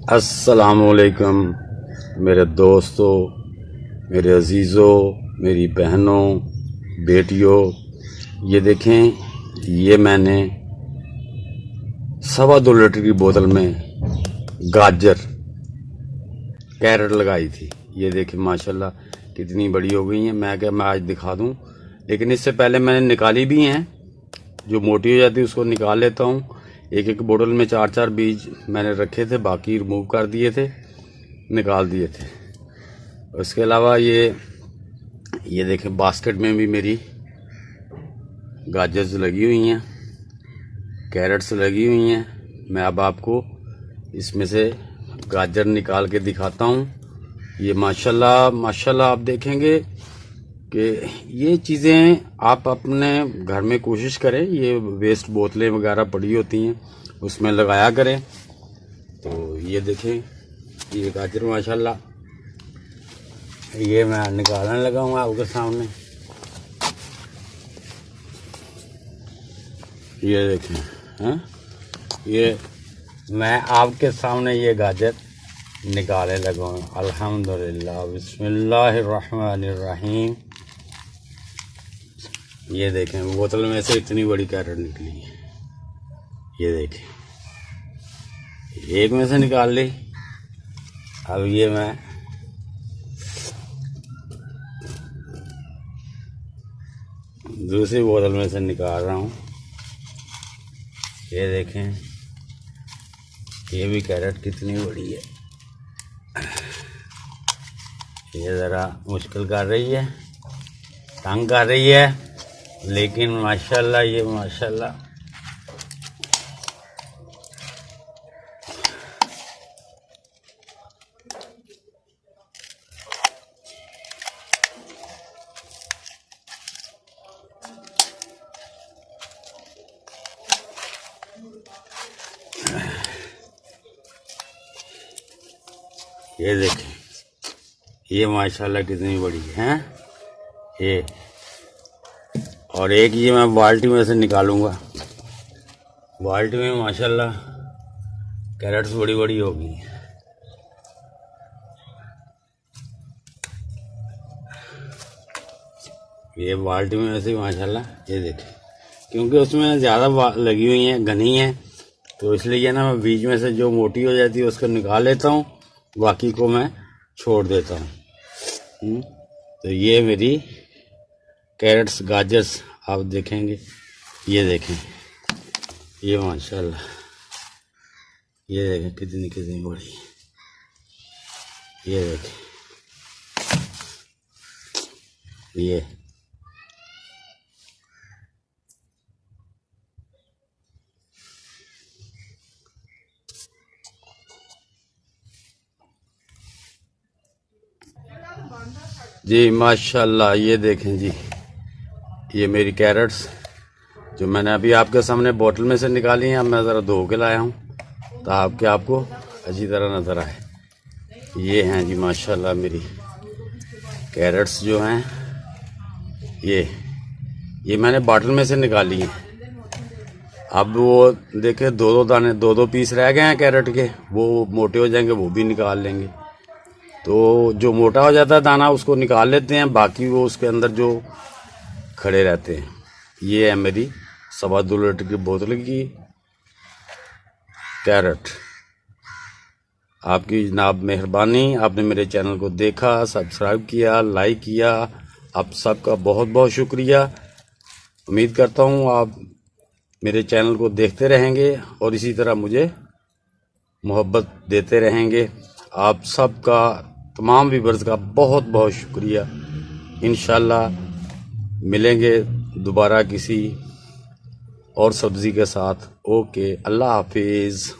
अस्सलामुअलैकुम मेरे दोस्तों, मेरे अजीज़ों, मेरी बहनों, बेटियों। ये देखें, ये मैंने 2.25 लीटर की बोतल में गाजर कैरेट लगाई थी। ये देखें माशाल्लाह कितनी बड़ी हो गई हैं। मैं आज दिखा दूं, लेकिन इससे पहले मैंने निकाली भी हैं। जो मोटी हो जाती है उसको निकाल लेता हूँ। एक एक बोतल में 4-4 बीज मैंने रखे थे, बाकी रिमूव कर दिए थे, निकाल दिए थे। उसके अलावा ये देखें, बास्केट में भी मेरी गाजर्स लगी हुई हैं, कैरेट्स लगी हुई हैं। मैं अब आपको इसमें से गाजर निकाल के दिखाता हूँ। ये माशाल्लाह माशाल्लाह आप देखेंगे कि ये चीज़ें आप अपने घर में कोशिश करें। ये वेस्ट बोतलें वगैरह पड़ी होती हैं, उसमें लगाया करें। तो ये देखें, ये गाजर माशाल्लाह ये मैं निकालने लगा हूँ आपके सामने। ये देखें, हाँ, ये मैं आपके सामने ये गाजर निकालने लगा हूँ। अल्हम्दुलिल्लाह, बिस्मिल्लाहिर्रहमानिर्रहीम। ये देखें, बोतल में से इतनी बड़ी कैरेट निकली है। ये देखें, एक में से निकाल ली। अब ये मैं दूसरी बोतल में से निकाल रहा हूँ। ये देखें, ये भी कैरेट कितनी बड़ी है। ये ज़रा मुश्किल कर रही है, तंग कर रही है, लेकिन माशाल्लाह ये माशाल्लाह ये देखें, ये माशाल्लाह कितनी बड़ी है ये। और एक ये मैं बाल्टी में से निकालूंगा। बाल्टी में माशाल्लाह कैरेट्स बड़ी बड़ी होगी। ये बाल्टी में ऐसे माशाल्लाह, ये देखें, क्योंकि उसमें ज़्यादा लगी हुई हैं, घनी है, तो इसलिए ना मैं बीच में से जो मोटी हो जाती है उसको निकाल लेता हूँ, बाकी को मैं छोड़ देता हूँ। तो ये मेरी कैरेट्स गाजर्स आप देखेंगे। ये देखें, ये माशाल्लाह, ये देखें कितनी कितनी बड़ी। ये देखें, ये जी माशाल्लाह। ये देखें जी, ये मेरी कैरेट्स जो मैंने अभी आपके सामने बोतल में से निकाली हैं। अब मैं ज़रा धो के लाया हूँ ताकि आपको अच्छी तरह नज़र आए। ये हैं जी माशाल्लाह मेरी कैरेट्स जो हैं। ये मैंने बॉटल में से निकाली हैं। अब वो देखे, दो दाने, दो पीस रह गए हैं कैरेट के, वो मोटे हो जाएंगे, वो भी निकाल लेंगे। तो जो मोटा हो जाता है दाना उसको निकाल लेते हैं, बाकी वो उसके अंदर जो खड़े रहते हैं। ये है मेरी 2.25 लीटर की बोतल की कैरेट। आपकी जनाब मेहरबानी, आपने मेरे चैनल को देखा, सब्सक्राइब किया, लाइक किया, आप सबका बहुत बहुत शुक्रिया। उम्मीद करता हूँ आप मेरे चैनल को देखते रहेंगे और इसी तरह मुझे मोहब्बत देते रहेंगे। आप सबका, तमाम व्यूअर्स का बहुत बहुत शुक्रिया। इंशाल्लाह मिलेंगे दोबारा किसी और सब्ज़ी के साथ। ओके, अल्लाह हाफिज़।